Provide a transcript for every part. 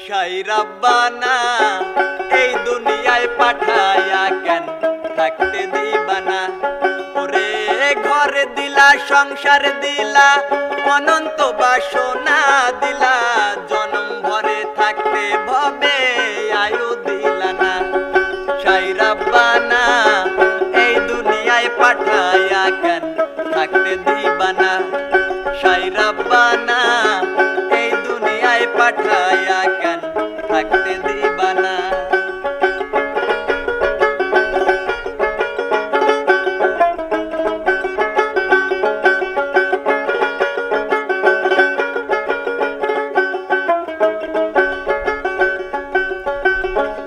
শাই রাব্বানা এই দুনিয়ায় পাঠায়া কেন থাকতে দিবানা। ওরে ঘর দিলা, সংসার দিলা, অনন্ত বাসনা দিলা, জনম ভরে থাকতে ভবে আয়ু দিলা না। শাই রাব্বানা এই দুনিয়ায় পাঠায়া কেন থাকতে দিবানা। শাই রাব্বানা এই দুনিয়ায় পাঠায়া কেন থাকতে দিবানা।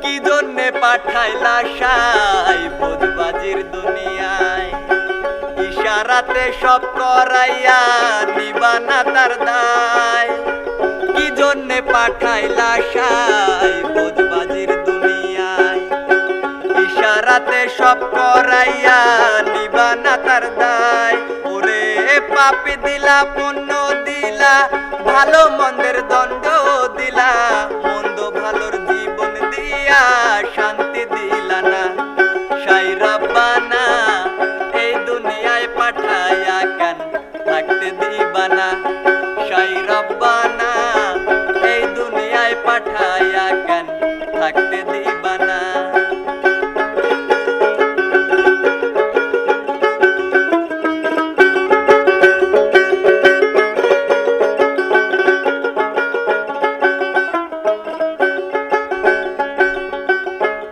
কি জন্যে পাঠাইলা শাই বুধবাজির দুনিয়ায়, ইশারাতে সব করাইয়া নিবানা তার দায়। কি জন্যে পাঠাইলা শাই বুধবাজির দুনিয়ায়, ইশারাতে সব করাইয়া নিবানা তার দায়। ওরে পাপি দিলা, পুণ্য দিলা, ভালো মন্দের দণ্ড দিলা, মন্দ ভালোর জীবন দিয়া শান্তি দিলা না। শাই রাব্বানা এই দুনিয়ায় পাঠায়া কেন থাকতে দিবানা। শাই রাব্বানা এই দুনিয়ায় পাঠায়া কেন থাকতে দিবানা।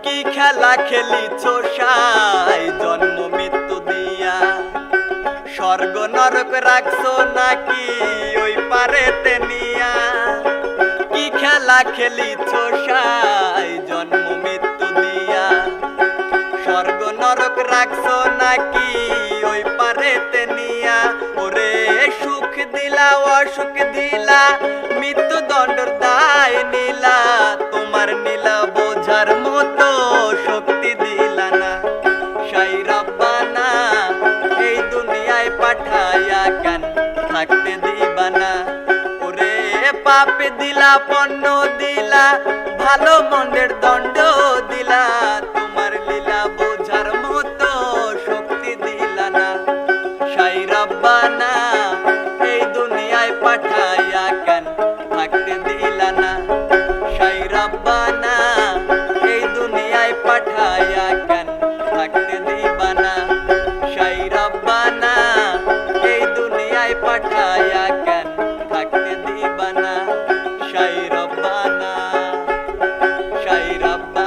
কি খেলা খেলিছো শাই জন্ম মৃত্যু দিয়া, স্বর্গ নরক রাখছো নাকি ওই পারেতে নিয়া। কি খেলা খেলিছো শাই জন্ম মৃত্যু দিয়া, স্বর্গ নরক রাখছো নাকি ওই পারেতে নিয়া। ওরে সুখ দিলা, অসুখ দিলা, মৃত্যু দণ্ডর দায় নিলা, তোমার নীলা বোঝার মতো শক্তি দিলা না। শাই রাব্বানা এই দুনিয়ায় পাঠায়া কেন থাকতে দিবানা। ওরে পাপ দিলা, পণ্য দিলা, ভালো মন্দের দণ্ড দিলা, তোমার লীলা বোঝার মতো শক্তি দিলা না। শাই রাব্বানা এই দুনিয়ায় পাঠায়া কেন থাকতে দিলা না। শাই রাব্বানা এই দুনিয়ায় পাঠায়া কেন থাকতে দিবানা। শাই রাব্বানা এই দুনিয়ায় পাঠায়া কেন থাকতে দিবানা। শাই রাব্বানা, শাই রাব্বানা।